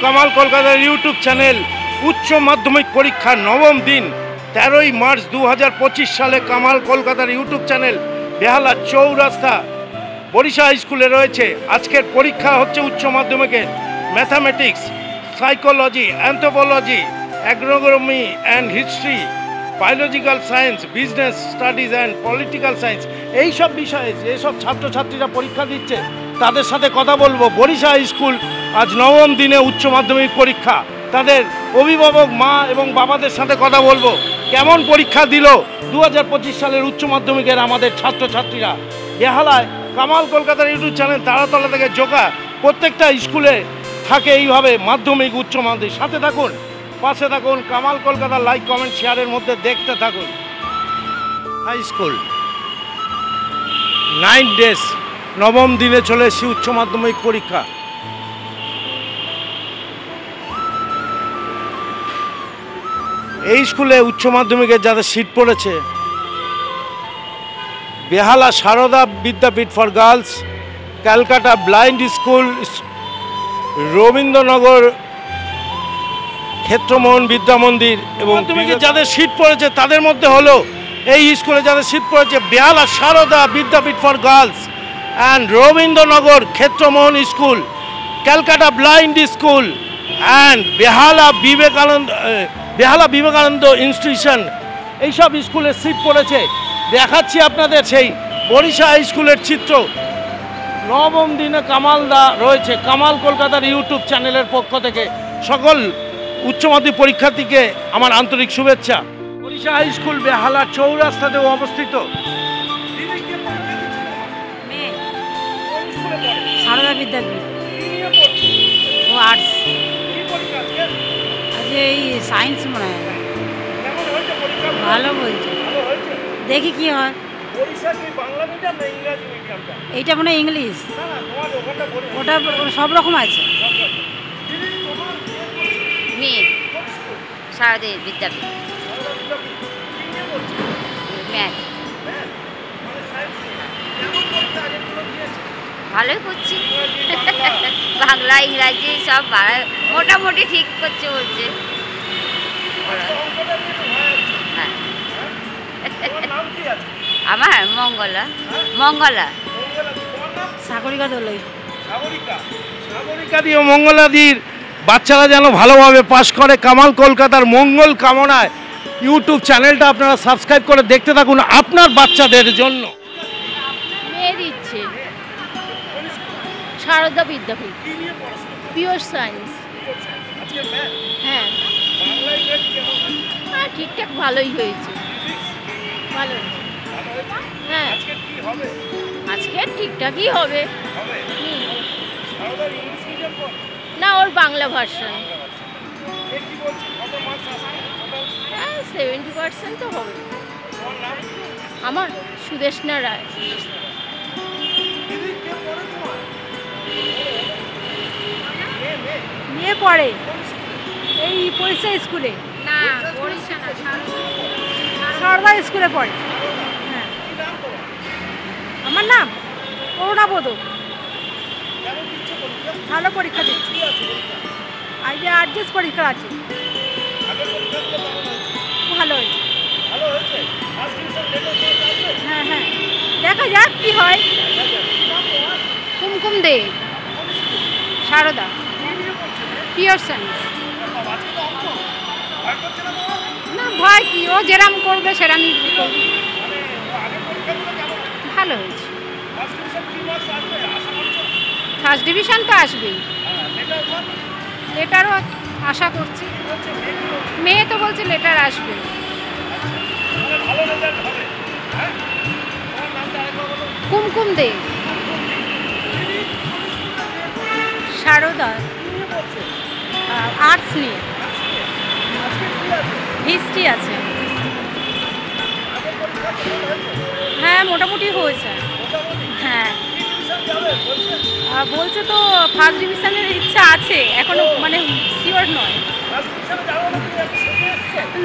কামাল কলকাতার YouTube channel. উচ্চ মাধ্যমিক পরীক্ষা নবম দিন 13ই মার্চ 2025 সালে কামাল কলকাতার ইউটিউব চ্যানেল বেহালা চৌরাস্তা বরিশা স্কুলে রয়েছে। আজকের পরীক্ষা হচ্ছে উচ্চ মাধ্যমিকের mathematics, psychology, anthropology, agronomy and history, biological science, business studies and political science, এইসব বিষয়ে যেসব ছাত্রছাত্রীরা পরীক্ষা দিচ্ছে তাদের সাথে কথা বলবো। বরিশা স্কুল আজ নবম দিনে উচ্চ মাধ্যমিক পরীক্ষা, তাদের অভিভাবক মা এবং বাবাদের সাথে কথা বলবো কেমন পরীক্ষা দিল 2025 সালের উচ্চ মাধ্যমিকের আমাদের ছাত্রছাত্রীরা। বেহালায় কামাল কলকাতার ইউটিউব চ্যানেল তারাতলা থেকে জোকা প্রত্যেকটা স্কুলে থাকে এইভাবে মাধ্যমিক উচ্চ মাধ্যমিক। সাথে থাকুন, পাশে থাকুন, কামাল কলকাতা লাইক কমেন্ট শেয়ারের মধ্যে দেখতে থাকুন। হাই স্কুল 9 ডেজ নবম দিনে চলে এসেছি উচ্চ মাধ্যমিক পরীক্ষা। এই স্কুলে উচ্চ মাধ্যমিকের যাদের সিট পড়েছে Behala Sarada Vidyapith for girls, Calcutta blind school, Rabindranagar Kshetramohan Vidya Mandir এবং যাদের সিট পড়েছে তাদের মধ্যে হলো এই স্কুলে যাদের সিট পড়েছে Behala Sarada Vidyapith for girls and Rabindranagar Kshetramohan school, Calcutta blind school and Behala Vivekananda institution, এইসব স্কুলের সিট পড়েছে। দেখাচ্ছি আপনাদের সেই বরিশা স্কুলের চিত্র। নবম দিনে কামালদা রয়েছে কামাল কলকাতার ইউটিউব চ্যানেলের পক্ষ থেকে সকল উচ্চ মাধ্যমিক পরীক্ষার্থীকে আমার আন্তরিক শুভেচ্ছা। বরিশা হাই স্কুল বেহালা চৌরাস্তাতেও অবস্থিত। সারদা বিদ্যাপীঠ ও আর্টস, আজ এই সায়েন্স মনে হয় ভালো বলছে, দেখি কি হয়। এইটা মনে হয় ইংলিশ, ওটা সব রকম আছে। মেয়ে সারদা বিদ্যাপীঠ, ম্যাথ ভালোই করছি। বাংলা ইংরাজি সব মোটামুটি ঠিক করছে বলছে। হ্যাঁ, আমার মঙ্গলা সাগরিকা দোলই। সাগরিকাদি ও মঙ্গলাদির বাচ্চারা যেন ভালোভাবে পাশ করে কামাল কলকাতার মঙ্গল কামনায় ইউটিউব চ্যানেলটা আপনারা সাবস্ক্রাইব করে দেখতে থাকুন আপনার বাচ্চাদের জন্য। মেয়ে দিচ্ছে সারদা বিদ্যাপীঠ, পিওর সায়েন্স। হ্যাঁ, ঠিকঠাক ভালোই হয়েছে, ভালো হয়েছে। হ্যাঁ, আজকে ঠিকঠাকই হবে। না, ওর বাংলা ভার্সন। হ্যাঁ, 70% তো হবে। আমার সুদেষ্ণা রায়। মেয়ে পড়ে এই বরিশা স্কুলে। না, বরিশা না, সারদা স্কুলে পড়ে। হ্যাঁ, আমার নাম অরুণাবধ। ভালো পরীক্ষা দিচ্ছি, আজ আর্টস পরীক্ষা আছে। ভালো হয়েছে। হ্যাঁ হ্যাঁ, দেখা যাক কি হয়। কুমকুম দে, সারদা, পিওর সায়েন্স। না, ভয় কি, ও যেরাম করবে সেরামই করবে। ভালো হয়েছে। ফার্স্ট ডিভিশন তো আসবেই, লেটারও আশা করছি। মেয়ে তো বলছে লেটার আসবে। কুমকুম দে, সারদা আর্টস নিয়ে, হিস্ট্রি আছে। হ্যাঁ, মোটামুটি হয়েছে। হ্যাঁ, বলছে তো ফার্স্ট ডিভিশনের ইচ্ছা আছে, এখনো মানে শিওর নয়।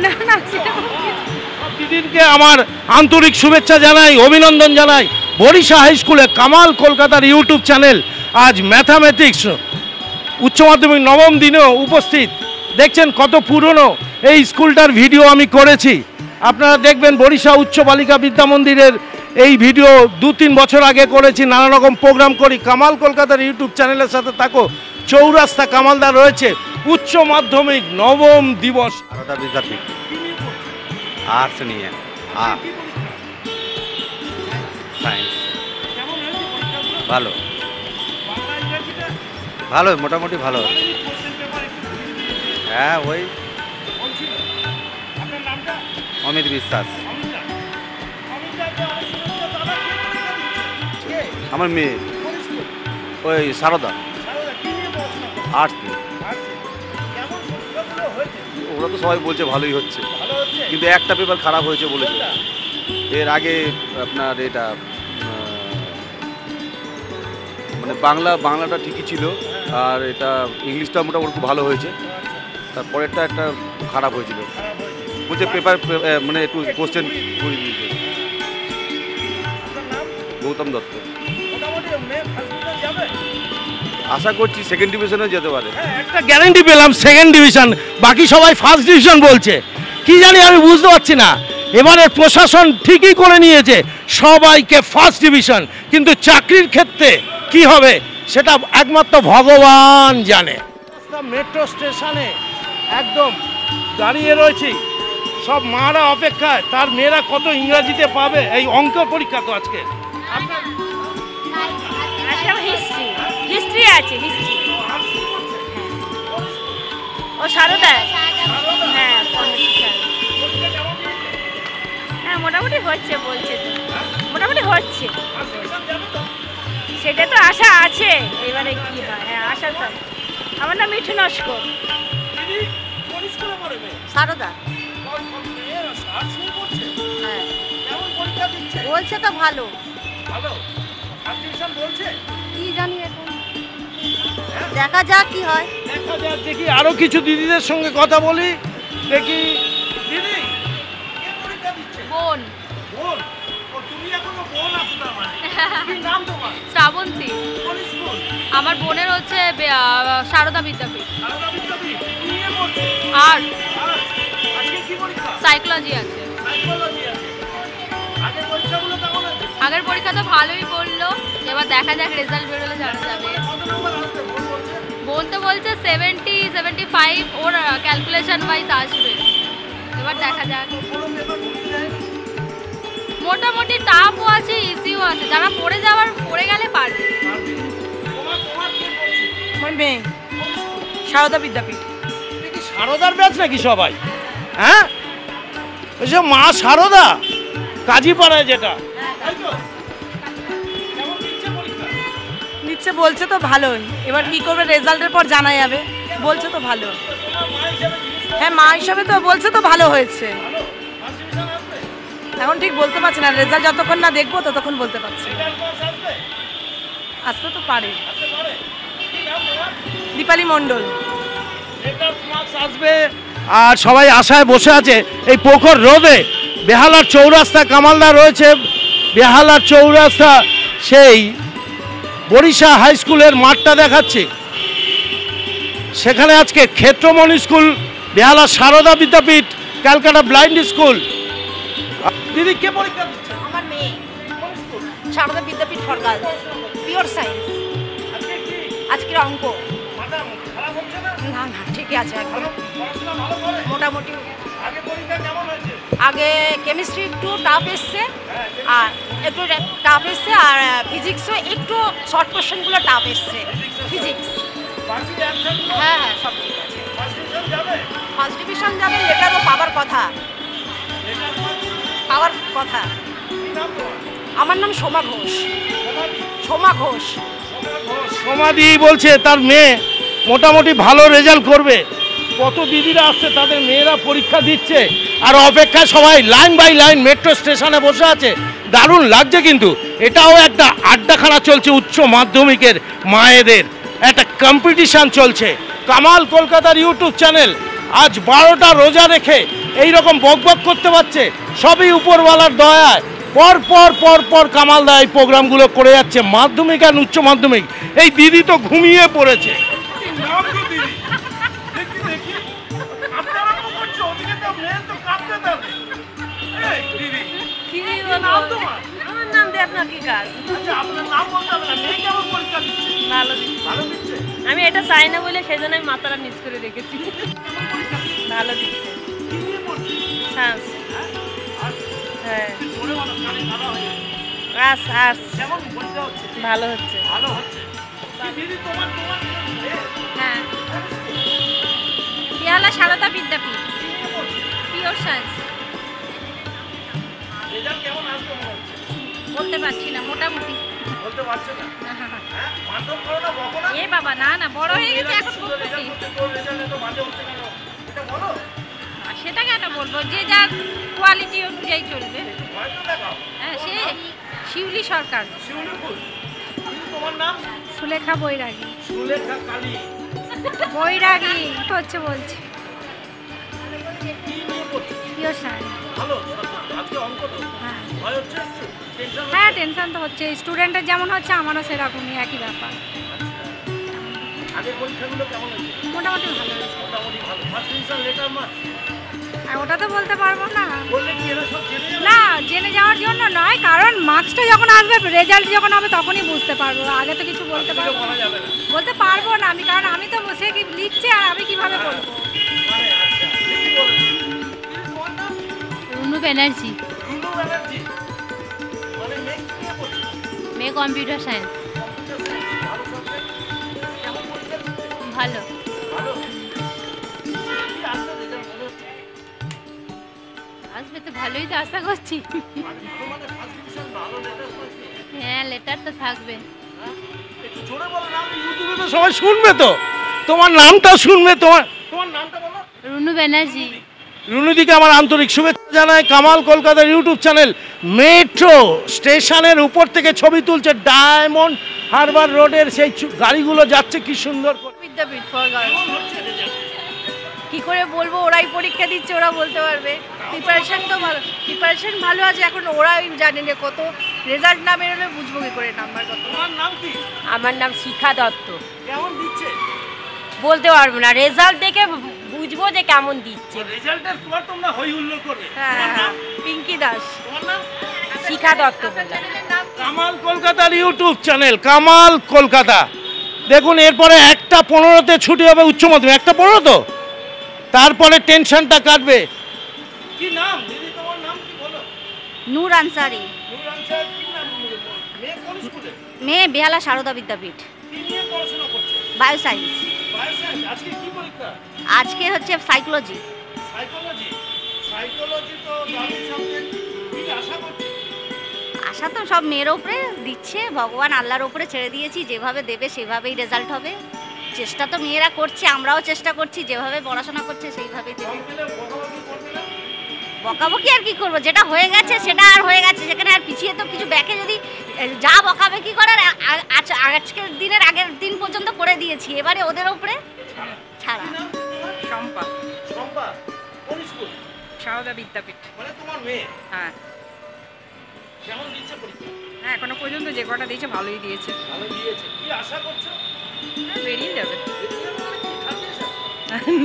না না, দিদিকে আমার আন্তরিক শুভেচ্ছা জানাই, অভিনন্দন জানাই। বরিশা হাই স্কুলে কামাল কলকাতার ইউটিউব চ্যানেল আজ ম্যাথামেটিক্স উচ্চ মাধ্যমিক নবম দিনেও উপস্থিত। দেখছেন কত পুরনো এই স্কুলটার ভিডিও আমি করেছি। আপনারা দেখবেন বরিশা উচ্চ বালিকা বিদ্যা মন্দিরের এই ভিডিও 2-3 বছর আগে করেছি। নানা রকম প্রোগ্রাম করি। কামাল কলকাতার ইউটিউব চ্যানেলের সাথে থাকো। চৌরাস্তা কামালদা রয়েছে উচ্চ মাধ্যমিক নবম দিবস। সারদা বিদ্যাপীঠ আর্টস নিয়ে সায়েন্স ভালো ভালো মোটামুটি ভালো। হ্যাঁ ওই অমিত বিশ্বাস আমার মেয়ে ওই সারদা আর্টস নিয়ে। ওরা তো সবাই বলছে ভালোই হচ্ছে, কিন্তু একটা পেপার খারাপ হয়েছে বলেছে। এর আগে আপনার এটা মানে বাংলাটা ঠিকই ছিল, আর এটা ইংলিশটা মোটামুটি খুব ভালো হয়েছে। তারপরেরটা একটা খারাপ হয়েছিল বলছে পেপার মানে একটু কোশ্চেন করে দিয়েছে। গৌতম দত্ত আশা করছি সেকেন্ড ডিভিশনে যেতে পারে। একটা গ্যারান্টি পেলাম সেকেন্ড ডিভিশন, বাকি সবাই ফার্স্ট ডিভিশন বলছে। কি জানি আমি বুঝতে পারছি না। এবারে প্রশাসন ঠিকই করে নিয়েছে সবাইকে ফার্স্ট ডিভিশন, কিন্তু চাকরির ক্ষেত্রে কি হবে সেটা একমাত্র ভগবান জানে। মেট্রো স্টেশনে একদম দাঁড়িয়ে রয়েছি, সব মারা অপেক্ষায় তার মেয়েরা কত ইংরাজিতে পাবে এই অঙ্ক পরীক্ষা। তো আজকে হিস্ট্রি আছে, হিস্ট্রি। ও সারদা, হ্যাঁ হ্যাঁ মোটামুটি হচ্ছে বলছে তো, মোটামুটি হচ্ছে, সেটা তো আশা আছে। এবারে কি হয়, হ্যাঁ আশা তো। আমার নাম মিঠু নস্কর। সারদা হ্যাঁ বলছে তো ভালো, কি জানি এখন দেখা যাক কি হয়। দেখা যাক, দেখি আরো কিছু দিদিদের সঙ্গে কথা বলি। দেখি দিদি বোন বোন, ও তুমি এখনো বোন আছো না? মানে কি নাম তোমার? শ্রাবন্তী। কোন স্কুল? আমার বোনের হচ্ছে সারদা বিদ্যাপীঠ। সারদা বিদ্যাপীঠ। কি নিয়ে পড়ছে? আর আজকে কি পরীক্ষা? সাইকোলজি আছে। সাইকোলজি আছে। আগের পরীক্ষাগুলো কেমন আছে? আগের পরীক্ষা তো ভালোই করলো, এবার দেখা যাক রেজাল্ট বেরোলে জানা যাবে। কত নম্বর আসবে বোন বলছে? বোন তো বলছে 70-75 ওর ক্যালকুলেশন ওয়াইজ আসবে, এবার দেখা যাক। পুরো পেপার ভুলে যায়। মোটামুটি টাফও আছে, ইজিও আছে, যারা পড়ে গেলে পারবে। তোমার কি পড়ছে? আমার মেয়ে সারদা বিদ্যাপীঠ। কি সারদার ব্যাচ নাকি সবাই? হ্যাঁ ওই যে মা সারদা কাজীপাড়ায় যেটা, তাই তো? কেমন দিচ্ছে পরীক্ষা? নিচ্ছে বলছে তো ভালোই, এবার কি করবে রেজাল্টের পর জানা যাবে। বলছে তো ভালো, তোমার মা হিসেবে জিনিস হ্যাঁ মা হিসাবে তো বলছে তো ভালো হয়েছে। ভালো, ফার্স্ট ডিভিশন আসবে? এখন ঠিক বলতে পারছি না, রেজাল্ট যতক্ষণ না দেখবো ততক্ষণ বলতে পারছি। রিটার্ন পাস আসবে? আসতে তো পারে। আসতে পারে। কি নাম তোমার? দীপালি মণ্ডল। রিটার্ন মার্কস আসবে। আর সবাই আশায় বসে আছে। এই পোখর রোদে বেহালার চৌরাস্তা কামালদা রয়েছে। বেহালার চৌরাস্তা সেই বরিশা হাই স্কুলের মাঠটা দেখাচ্ছে। সেখানে আজকে ক্ষেত্রমণি স্কুল, বেহালা সারদা বিদ্যাপীঠ, ক্যালকাটা ব্লাইন্ড স্কুল। দিদি কে পরীক্ষা দিচ্ছে? আমার মেয়ে Sarada Vidyapith for girls, pure science. আজকে কি? আজকের অঙ্ক ম্যাডাম খারাপ হচ্ছে না? না না ঠিকই আছে একদম ভালো পড়াশোনা ভালো করে? মোটামুটি। আগে পরীক্ষা কেমন হয়েছে? আগে কেমিস্ট্রি একটু টাফ এসছে, আর একটু টাফ এসছে, আর ফিজিক্সও একটু শর্ট কোশ্চেনগুলো টাফ এসছে। ফিজিক্স বাকি অ্যানসারগুলো হ্যাঁ হ্যাঁ সব ঠিক আছে। ফার্স্ট ডিভিশন যাবে? ফার্স্ট ডিভিশন যাবে, লেটারও পাওয়ার কথা, রিটার্ন মার্কস পাওয়ার কথা। কি নাম তোমার? আমার নাম সোমা ঘোষ। সোমা ঘোষ। সমাধি বলছে তার মেয়ে মোটামুটি ভালো রেজাল্ট করবে। কত দিদিরা আসছে, তাদের মেয়েরা পরীক্ষা দিচ্ছে, আর অপেক্ষা সবাই লাইন বাই লাইন মেট্রো স্টেশনে বসে আছে। দারুণ লাগছে, কিন্তু এটাও একটা আড্ডাখানা চলছে উচ্চ মাধ্যমিকের মায়েদের, একটা কম্পিটিশান চলছে। কামাল কলকাতার ইউটিউব চ্যানেল আজ 12টা রোজা রেখে এই রকম বকবক করতে পারছে, সবই উপরওয়ালার দয়ায়। পর পর পর পর কামালদা এই প্রোগ্রামগুলো করে যাচ্ছে, মাধ্যমিক আর উচ্চ মাধ্যমিক। এই দিদি তো ঘুমিয়ে পড়েছে। নাম কি নাম তোমার? আমার নাম দিয়ে আপনার কি কাজ? আচ্ছা, আপনার নাম বলতে হবে না। মেয়ে কেমন পরীক্ষা দিচ্ছে? ভালো দিচ্ছে। ভালো দিচ্ছে? আমি এটা চাই না বলে সেই জন্য আমি মাথাটা নিচ করে রেখেছি। কেমন পরীক্ষা দিচ্ছে? ভালো দিচ্ছে। কি নিয়ে পড়ছে? সায়েন্স। হ্যাঁ? আর হ্যাঁ। জোরে বলো, কানে কাদা হয়ে যাচ্ছে। Arts arts. কেমন পরীক্ষা হচ্ছে? ভালো হচ্ছে। ভালো হচ্ছে। তা দিদি তোমার মেয়ে হ্যাঁ। বেহালা সারদা বিদ্যাপীঠ। কি নিয়ে পড়ছে? Pure science. রেজাল্ট কেমন আসবে মনে হচ্ছে? বলতে পারছি না, মোটামুটি। বলতে পারছে না? হ্যাঁ? মারধর করো না, বকো না? এ বাবা, না না, বড় হয়ে গেছে এখন সুন্দর বলতে রেজাল্ট করছে, তোর রেজাল্ট এত বাজে হচ্ছে কেন? এটা বলো। সেটা কেন বলবো, যে যার কোয়ালিটি অনুযায়ী চলবে। হয়তো দেখাও। হ্যাঁ, সে শিউলি সরকার। শিউলিপুর। দিদি তোমার নাম? সুলেখা বৈরাগী। সুলেখা কালী। বৈরাগী হচ্ছে বলছি। কি নিয়ে পড়ছে? Pure science. ভালো। আজকে অঙ্ক তো? হ্যাঁ। ভয় হচ্ছে একটু? টেনশন হচ্ছে? হ্যাঁ, টেনশন তো হচ্ছে, স্টুডেন্টের যেমন হচ্ছে আমারও সেরকমই একই ব্যাপার। আগের পরীক্ষাগুলো কেমন হয়েছে? মোটামুটি ভালো হয়েছে। মোটামুটি ভালো। First division letter marks? আর ওটা তো বলতে পারবো না। বললে কি এরা সব জেনে যাবে? না, জেনে যাওয়ার জন্য নয়, কারণ মার্কসটা যখন আসবে, রেজাল্ট যখন হবে তখনই বুঝতে পারবো। আগে তো কিছু বলতে পারবো বলা না। যাবে না। বলতে পারবো না আমি, কারণ আমি তো বসে কি লিখছি আর আমি কিভাবে বলবো। মানে আচ্ছা, দেখি বলো। দিদি তোমার নাম? রুনু ব্যানার্জি। রুনু ব্যানার্জি। মানে মেয়ে কি নিয়ে পড়ছে? মেয়ে কম্পিউটার সায়েন্স। Computer science. ভালো সাবজেক্ট। কেমন পরীক্ষা দিচ্ছে? ভালো। ভালো। কি আসবে রেজাল্ট মনে হচ্ছে? আসবে তো, ভালোই তো আশা করছি। মানে ভালো মানে ফার্স্ট ডিভিশন ভালো লেটার মার্কস? হ্যাঁ, লেটার তো থাকবে। একটু জোরে বলো না, ইউটিউবে তো সবাই শুনবে তো। তোমার নামটা শুনবে, তোমার নামটা বলো। রুনু ব্যানার্জি। রুনুদিকে আমার আন্তরিক শুভেচ্ছা জানাই। কামাল কলকাতার ইউটিউব চ্যানেল মেট্রো স্টেশনের উপর থেকে ছবি তুলছে। ডায়মন্ড হারবার রোডের সেই গাড়িগুলো যাচ্ছে কি সুন্দর করে। বিদ্যাপীঠ ফর গার্লস। কেমন হচ্ছে রেজাল্ট? কি করে বলবো, ওরাই পরীক্ষা দিচ্ছে, ওরা বলতে পারবে। প্রিপারেশন তো ভালো, প্রিপারেশন ভালো আছে। এখন ওরাই জানে যে কত রেজাল্ট না বেরোলে বুঝবো কি করে নাম্বার কত। তোমার নাম কি? আমার নাম শিখা দত্ত। কেমন দিচ্ছে? বলতে পারবো না, রেজাল্ট দেখে বুঝবো যে কেমন দিচ্ছে। রেজাল্টের পর তোমরা হই হুল্লোড় করবে। হ্যাঁ তোমার নাম? পিঙ্কি দাস। তোমার নাম? শিখা দত্ত বললাম। কামাল কলকাতার ইউটিউব চ্যানেল কামাল কলকাতা। দেখুন, এরপরে 1:15-তে ছুটি হবে উচ্চ মাধ্যমিক। 1:15 তো, তারপরে টেনশনটা কাটবে। কি নাম দিদি, তোমার নাম কি বলো? নূর আনসারি। নূর আনসার। কি নাম? মেয়ে কোন স্কুলে? মেয়ে বেহালা সারদা বিদ্যাপীঠ। কি নিয়ে পড়াশোনা করছে? Bio science. বায়োসায়েন্স। আজকে কি পরীক্ষা? আজকে হচ্ছে সাইকোলজি। সাইকোলজি। সাইকোলজি তো দারুণ সাবজেক্ট। কি আশা করছি? আশা তো সব মেয়ের ওপরে দিচ্ছে, ভগবান আল্লাহর ওপরে ছেড়ে দিয়েছি, যেভাবে দেবে সেভাবেই রেজাল্ট হবে। চেষ্টা তো মেয়েরা করছে, আমরাও চেষ্টা করছি, যেভাবে পড়াশোনা করছে সেইভাবেই দেবে। কম্পিউটার বকাবকি করবে না? বকাবকি আর কি করবো, যেটা হয়ে গেছে সেটা আর হয়ে গেছে, সেখানে আর পিছিয়ে তো কিছু ব্যাকে যদি যা বকাবকি করার আজকের দিনের আগের দিন পর্যন্ত করে দিয়েছি, এবারে ওদের ওপরে ছাড়া। কি নাম তোমার? শম্পা। শম্পা। কোন স্কুল? সারদা বিদ্যাপীঠ। মানে তোমার মেয়ে। হ্যাঁ কেমন দিচ্ছে পরীক্ষা? হ্যাঁ, এখনো পর্যন্ত যে কটা দিয়েছে ভালোই দিয়েছে। ভালো দিয়েছে। কি আশা করছো? বেরিয়ে যাবে। বেরিয়ে যাবে মানে কি? খাতে এসে?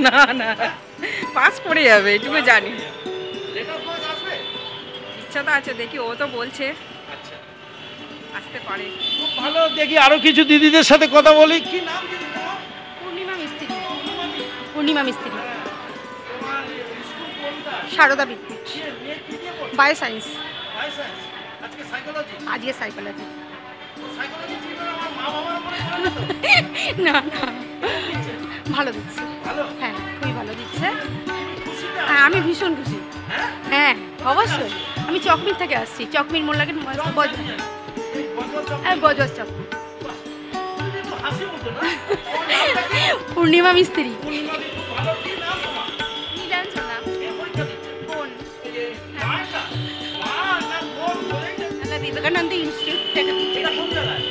না না, পাস করে যাবে এটুকু জানি। লেটার মার্ক আসবে? ইচ্ছা তো আছে, দেখি, ও তো বলছে আচ্ছা, আসতে পারে। খুব ভালো। দেখি আরো কিছু দিদিদের সাথে কথা বলি। কি নাম দিদি তোমার? পূর্ণিমা মিস্ত্রি। পূর্ণিমাদি। পূর্ণিমা মিস্ত্রি। হ্যাঁ। তোমার স্কুল কোনটা? সারদা বিদ্যাপীঠ। মেয়ে কি দিয়ে পড়ছে? Bio science. বায়োসায়েন্স। আজকে সাইকোলজি। আজকে সাইকোলজি। সাইকোলজি ছিল আমার মা বাবার উপরে পড়ে না তো? না না, ভালো দিচ্ছে। ভালো। হ্যাঁ, খুবই ভালো দিচ্ছে। খুশিতে হ্যাঁ, আমি ভীষণ খুশি। হ্যাঁ? হ্যাঁ, অবশ্যই। আমি চকমির থেকে আসছি, চকমির মোল্লাগের বজবজ চকমির। দিদি তো হাসি মুখে না? তোমার নামটা কি? পূর্ণিমা মিস্ত্রি। পূর্ণিমাদি। খুব ভালো। কি নাম তোমার? নীলাঞ্জনা। কে পরীক্ষা দিচ্ছে? বোন। এই যে মায়েরটা? মা না বোন বলেই না? বিবেকানন্দ ইনস্টিটিউট থেকে। এটা কোন জায়গায়?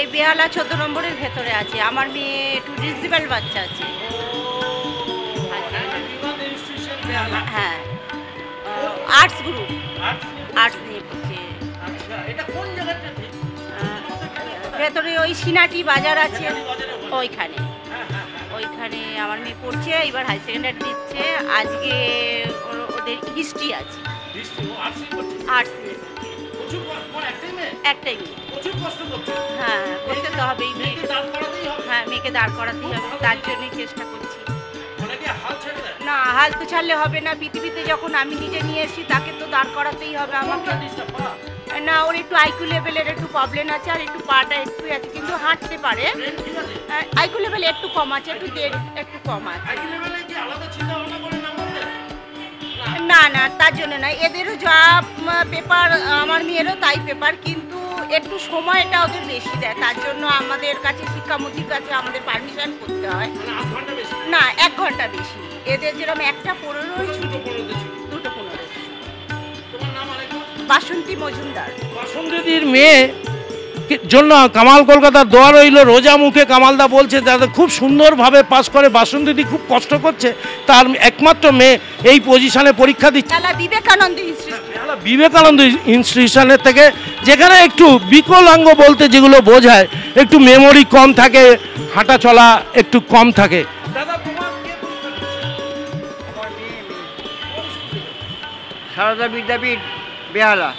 এই বেহালা 14 নম্বরের ভেতরে আছে। আমার মেয়ে একটু রিজনেবল বাচ্চা আছে। হ্যাঁ, আর্টস গ্রুপ। আর্টস নিয়ে পড়ছে। আচ্ছা, এটা কোন জায়গাটা ঠিক? ভেতরে ওই সিনাটি বাজার আছে, বাজারে বলে। ওইখানে। ওইখানে আমার মেয়ে পড়ছে, এবার হাই সেকেন্ডারি দিচ্ছে। আজকে ওদের হিস্ট্রি আছে। হিস্ট্রি। ও আর্টস একটাই মেয়ে। হ্যাঁ, করতে তো হবেই, হ্যাঁ মেয়েকে দাঁড় করাতেই হবে, তার জন্যই চেষ্টা করছি। না, হাল তো ছাড়লে হবে না, পৃথিবীতে যখন আমি নিজে নিয়ে এসেছি তাকে তো দাঁড় করাতেই হবে আমাকে। না, ওর একটু আইকিউ লেভেলের একটু প্রবলেম আছে, আর একটু পাটা একটু আছে, কিন্তু হাঁটতে পারে। আইকিউ লেভেল একটু কম আছে, একটু কম আছে। না না, তার জন্য না, এদেরও যা পেপার আমার মেয়েরও তাই পেপার, কিন্তু একটু সময়টা ওদের বেশি দেয়, তার জন্য আমাদের কাছে শিক্ষামন্ত্রীর কাছে আমাদের পারমিশন করতে হয়। না, 1 ঘন্টা বেশি। এদের যেরকম 1:15 ছুটি, 2:15। বাসন্তী মজুমদার। বাসন্তীদির মেয়ে জন্য কামাল কলকাতার দোয়া রইল রোজা মুখে। কামালদা বলছে যাতে খুব সুন্দরভাবে পাস করে। বাসন্তীদি খুব কষ্ট করছে, তার একমাত্র মেয়ে এই পজিশনে পরীক্ষা দিচ্ছে বিবেকানন্দ ইনস্টিটিউশনের থেকে, যেখানে একটু বিকলাঙ্গ বলতে যেগুলো বোঝায়, একটু মেমোরি কম থাকে, হাঁটা চলা একটু কম থাকে। সারদা বিদ্যাপীঠ বেহালা,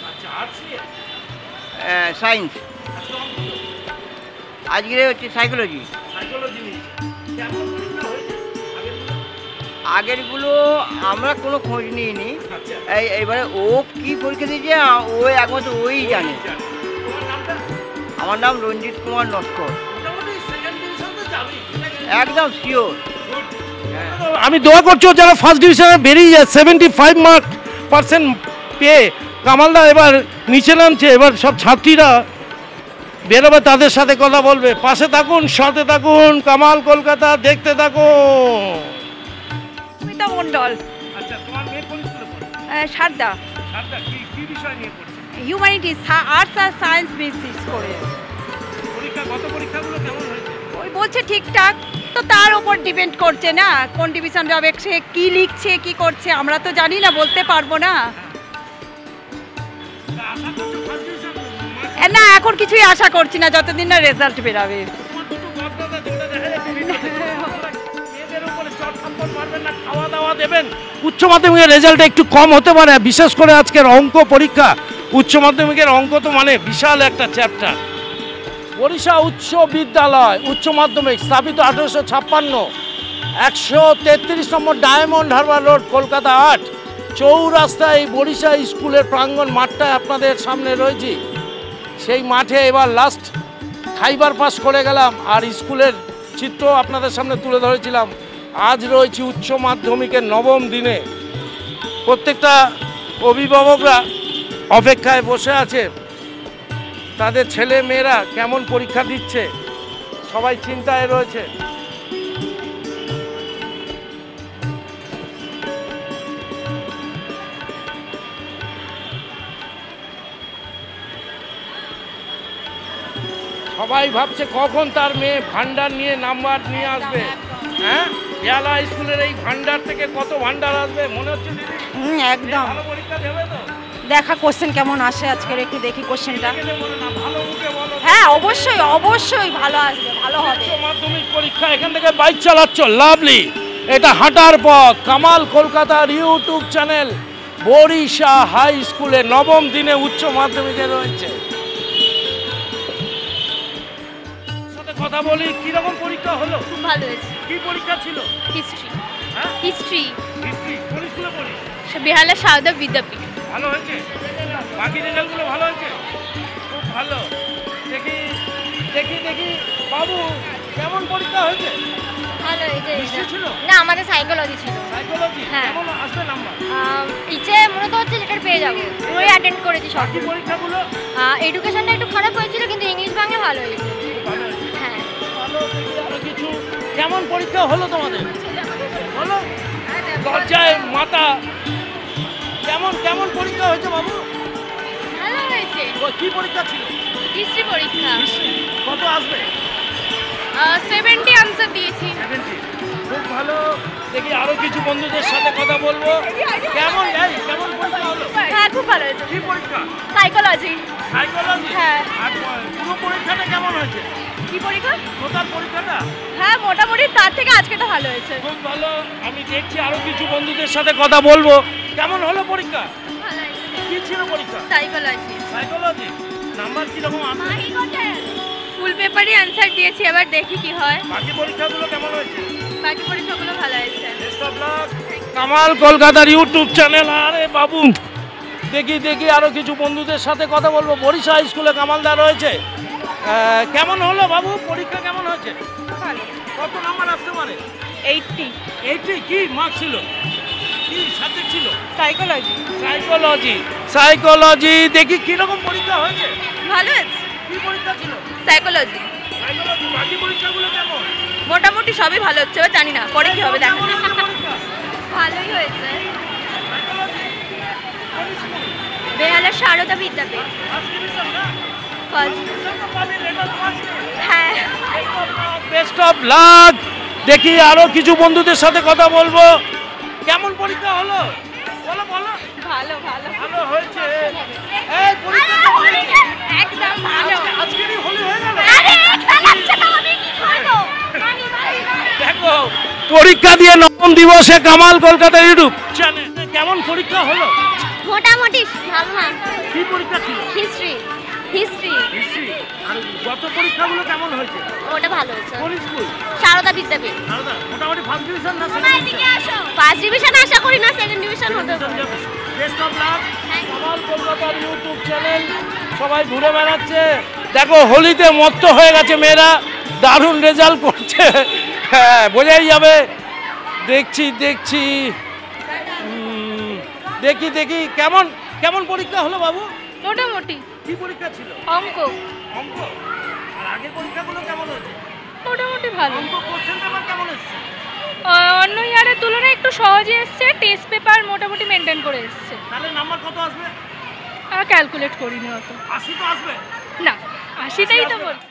সায়েন্স। আজকে হচ্ছে সাইকোলজি। আগেরগুলো আমরা কোনো খোঁজ নিইনি, এবারে ও কি পরীক্ষা দিয়েছে ও একমাত্র ওই জানে। আমার নাম রঞ্জিত কুমার নস্কর। একদম শিওর। আমি দোয়া করছি যারা ফার্স্ট ডিভিশনে বেরিয়ে যায় 75% পেয়ে, কামালদা এবার নিচে নামছে, এবার সব ছাত্রীরা বেরোবে, তাদের সাথে কথা বলবে। পাশে থাকুন, সাথে থাকুন, কামাল কলকাতা দেখতে থাকুন। সুমিতা মণ্ডল। আচ্ছা, তোমার মেয়ে কোন স্কুলে পড়ে? সারদা। সারদা কি বিষয় নিয়ে পড়ছে? হিউম্যানিটিস, আর্টস আর সায়েন্স বেসিস করে। গত পরীক্ষাগুলো কেমন হয়েছে? ওই বলছে ঠিকঠাক, তো তার উপর ডিপেন্ড করছে না কোন ডিভিশন যাবে, সে কি লিখছে কি করছে আমরা তো জানি না, বলতে পারবো না। না, এখন কিছুই আশা করছি না, যতদিন না রেজাল্ট বেরাবে। খাওয়া দাওয়া দেবেন। উচ্চ মাধ্যমিকের রেজাল্ট একটু কম হতে পারে, বিশেষ করে আজকের অঙ্ক পরীক্ষা। উচ্চ মাধ্যমিকের অঙ্ক তো মানে বিশাল একটা চ্যাপ্টার। বরিশা উচ্চ বিদ্যালয় উচ্চ মাধ্যমিক, স্থাপিত 1856, 133 নম্বর ডায়মন্ড হারবার রোড, কলকাতা 8, চৌরাস্তায় এই বরিশা স্কুলের প্রাঙ্গণ মাঠটায় আপনাদের সামনে রয়েছি। সেই মাঠে এবার লাস্ট খাইবার পাস করে গেলাম, আর স্কুলের চিত্র আপনাদের সামনে তুলে ধরেছিলাম। আজ রয়েছে উচ্চ মাধ্যমিকের 9ম দিনে। প্রত্যেকটা অভিভাবকরা অপেক্ষায় বসে আছে, তাদের ছেলে মেয়েরা কেমন পরীক্ষা দিচ্ছে, সবাই চিন্তায় রয়েছে। সবাই ভাবছে কখন তার মেয়ে ভান্ডার নিয়ে নাম্বার নিয়ে আসবে। হ্যাঁ, বেহালা স্কুলের এই ভান্ডার থেকে কত ভান্ডার আসবে মনে হচ্ছে দিদি? একদম। ভালো পরীক্ষা দেবে তো? দেখা কোশ্চেন কেমন আসে আজকের, একটু দেখি কোশ্চেনটা। ভালো মুখে বলো। হ্যাঁ, অবশ্যই অবশ্যই ভালো আসবে, ভালো হবে। উচ্চ মাধ্যমিক পরীক্ষা, এখান থেকে বাইক চালাচ্ছ, লাভলি। এটা হাঁটার পথ। কামাল কলকাতার ইউটিউব চ্যানেল বরিশা হাই স্কুলে 9ম দিনে উচ্চ মাধ্যমিকে রয়েছে। কথা বলি, কিরকম পরীক্ষা হলো? খুব ভালো হয়েছে। কি পরীক্ষা ছিল? হিস্ট্রি। হ্যাঁ, হিস্ট্রি। হিস্ট্রি কোন স্কুলে পড়ি? বেহালা সারদা বিদ্যাপীঠ। ভালো হয়েছে? বাকি রেজাল্টগুলো ভালো হয়েছে? খুব ভালো। দেখি দেখি দেখি বাবু, কেমন পরীক্ষা হয়েছে? ভালো হয়েছে। হিস্ট্রি ছিল না, আমাদের সাইকোলজি ছিল। সাইকোলজি? হ্যাঁ। কেমন আসবে নাম্বার? ইচ্ছে মূলত হচ্ছে যেটা পেয়ে যাবো, ওই অ্যাটেন্ড করেছি সব। বাকি পরীক্ষাগুলো এডুকেশনটা একটু খারাপ হয়েছিল, কিন্তু ইংলিশ বাংলা ভালো হয়েছে। ভালো হয়েছে। হ্যাঁ। ভালো। দেখি আরো কিছু। কেমন পরীক্ষা হলো তোমাদের? হলো? লজ্জায় মাথা। কেমন কেমন পরীক্ষা হয়েছে বাবু? ভালো হয়েছে। কি পরীক্ষা ছিল? হিস্ট্রি পরীক্ষা। কত আসবে? 70 আনসার দিয়েছি। 70। খুব ভালো। দেখি আরো কিছু বন্ধুদের সাথে কথা বলবো। কেমন কেমন পরীক্ষা হলো? হ্যাঁ, খুব ভালো হয়েছে। কি পরীক্ষা? সাইকোলজি। সাইকোলজি? হ্যাঁ। আর পুরো পরীক্ষাটা কেমন হয়েছে? কি পরীক্ষা? টোটাল পরীক্ষাটা? হ্যাঁ, মোটামুটি তার থেকে আজকেটা ভালো হয়েছে। খুব ভালো। আমি দেখছি আরো কিছু বন্ধুদের সাথে কথা বলবো। কেমন হলো পরীক্ষা? ভালো হয়েছে। কি ছিল পরীক্ষা? সাইকোলজি। সাইকোলজি। নাম্বার কি রকম আসবে? ফুল পেপারই অ্যানসার দিয়েছি, এবার দেখি কি হয়। বাকি পরীক্ষাগুলো কেমন হয়েছে? বাকি পরীক্ষাগুলো ভালো হয়েছে। Best of luck. কামাল কলকাতার ইউটিউব চ্যানেল। আরে বাবু, দেখি আরো কিছু বন্ধুদের সাথে কথা বলবো। বরিশা হাই স্কুলে কামালদা রয়েছে। কেমন হলো বাবু, পরীক্ষা কেমন হয়েছে? ভালো। কত নাম্বার আসতে পারে? 80। 80 কি মার্ক ছিল? কি সাবজেক্ট ছিল? সাইকোলজি। সাইকোলজি। দেখি কি রকম পরীক্ষা হয়েছে? ভালো হয়েছে। কি পরীক্ষা ছিল? সাইকোলজি। সাইকোলজি। বাকি পরীক্ষাগুলো কেমন? মোটামুটি সবই ভালো হচ্ছে, এবার জানি না পরে কি হবে দেখা। কেমন হয়েছে পরীক্ষা? ভালোই হয়েছে। সাইকোলজি। কোন স্কুল? বেহালা সারদা বিদ্যাপীঠ। ফার্স্ট ডিভিশন না? ফার্স্ট। ডিভিশন তো পাবি, লেটার ফার্স্ট। হ্যাঁ। Best of luck. দেখি আরো কিছু বন্ধুদের সাথে কথা বলবো। কেমন পরীক্ষা হলো? বলো। ভালো ভালো হয়েছে। এই পরীক্ষা কেমন হয়েছে? একদম ভালো। আজকেরই হোলি হয়ে গেল। আরে চালাচ্ছে তো, আমি কি করবো? দেখো, পরীক্ষা দিয়ে নবম দিবসে কামাল কলকাতা ইউটিউব চ্যানেল কেমন পরীক্ষা হলো? মোটামুটি ভালো না। কি পরীক্ষা ছিল? হিস্ট্রি। হিস্ট্রি। আর গত পরীক্ষাগুলো কেমন হয়েছে? ওটা ভালো হয়েছে। কোন স্কুল? সারদা বিদ্যাপীঠ। আলাদা মোটামুটি ফার্স্ট ডিভিশন না সেকেন্ড ডিভিশন? ফার্স্ট ডিভিশন আশা করি না, সেকেন্ড ডিভিশন হতে পারে। Best of luck. Thank you. Kamal কলকাতার ইউটিউব চ্যানেল। সবাই ঘুরে বেড়াচ্ছে। দেখো, হোলিতে মত্ত হয়ে গেছে মেয়েরা, দারুণ রেজাল্ট করছে। হ্যাঁ, বোঝাই যাবে। দেখছি দেখি কেমন পরীক্ষা হলো বাবু? মোটামুটি। কি পরীক্ষা ছিল? অঙ্ক। অঙ্ক। আর আগের পরীক্ষাগুলো কেমন হয়েছে? মোটামুটি ভালো। অঙ্ক কোশ্চেন পেপার কেমন এসেছে? অন্য ইয়ারের তুলনায় একটু সহজে এসছে, টেস্ট পেপার মোটামুটি মেনটেন করে এসছে। তাহলে নাম্বার কত আসবে? আর ক্যালকুলেট করিনি অত। 80 তো আসবে না, 80টাই তো বলছি।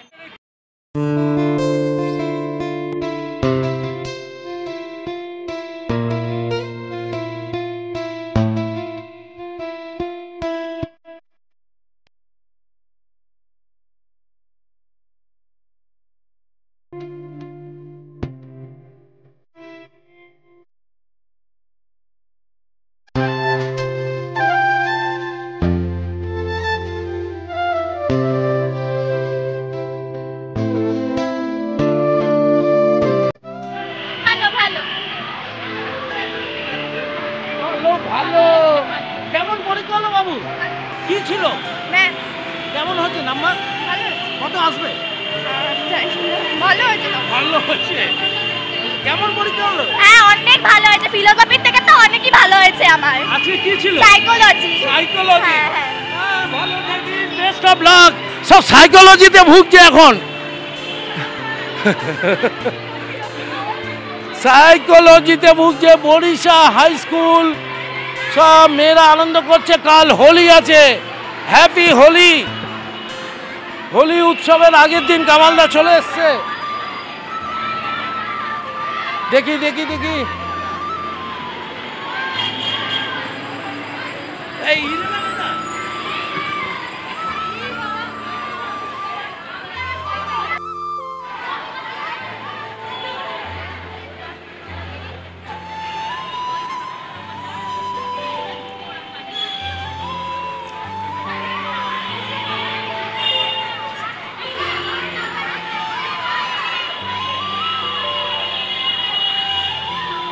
ভালো। কেমন পরীক্ষা হলো বাবু? কি ছিল? ম্যাথ। কেমন হচ্ছে নাম্বার? ভালো। কত আসবে? ভালো হয়েছে তো। ভালো হচ্ছে। কেমন পরীক্ষা হলো? হ্যাঁ, অনেক ভালো হয়েছে। ফিলোসফির থেকে তো অনেকই ভালো হয়েছে আমার। আজকে কি ছিল? সাইকোলজি। সাইকোলজি। হ্যাঁ। হ্যাঁ, ভালো দেখি। Best of luck. সব সাইকোলজিতে ভুগছে এখন। সাইকোলজিতে ভুগছে বরিশা হাই স্কুল। সব মেয়েরা আনন্দ করছে। কাল হোলি আছে। হ্যাপি হোলি। হোলি উৎসবের আগের দিন কামালদা চলে এসছে। দেখি এই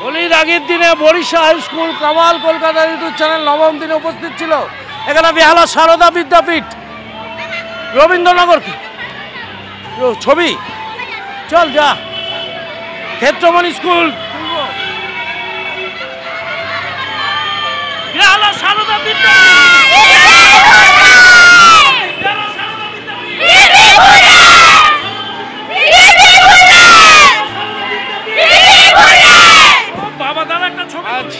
হোলির আগের দিনে Barisha high school Kamal Kolkata YouTube channel নবম দিনে উপস্থিত ছিল। এখানে বেহালা সারদা বিদ্যাপীঠ, রবীন্দ্রনগর ছবি, চল যা, ক্ষেত্রমণি স্কুল, বেহালা সারদা আজ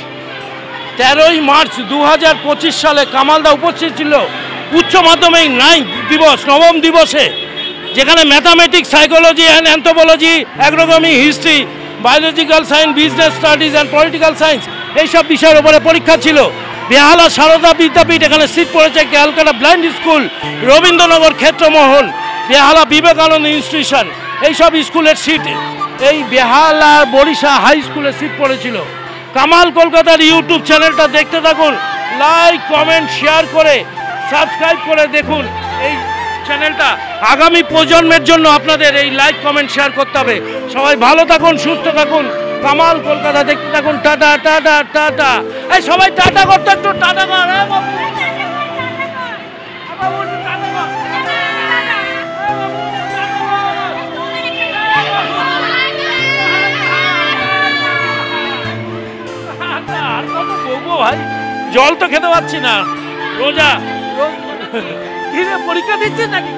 13ই মার্চ 2025 সালে কামালদা উপস্থিত ছিল উচ্চ মাধ্যমিক 9 দিবস নবম দিবসে, যেখানে mathematics, psychology and anthropology, agronomy, history, biological science, business studies and political science এইসব বিষয়ের উপরে পরীক্ষা ছিল। বেহালা সারদা বিদ্যাপীঠ, এখানে সিট পড়েছে ক্যালকাটা ব্লাইন্ড স্কুল, রবীন্দ্রনগর ক্ষেত্রমোহন, বেহালা বিবেকানন্দ ইনস্টিটিউশন, এইসব স্কুলের সিট এই বেহালা বরিশা হাই স্কুলের সিট পড়েছিল। কামাল কলকাতার ইউটিউব চ্যানেলটা দেখতে থাকুন, লাইক কমেন্ট শেয়ার করে সাবস্ক্রাইব করে দেখুন এই চ্যানেলটা। আগামী প্রজন্মের জন্য আপনাদের এই লাইক কমেন্ট শেয়ার করতে হবে। সবাই ভালো থাকুন, সুস্থ থাকুন, কামাল কলকাতা দেখতে থাকুন। Tata tata tata. এই সবাই টাটা করতে, একটু টাটা কর। আর কত বলবো ভাই, জল তো খেতে পাচ্ছি না। রোজা কি রে, পরীক্ষা দিচ্ছিস নাকি?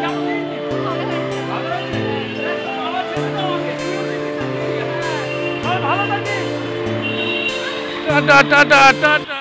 ভালো থাকিস। Tata tata tata.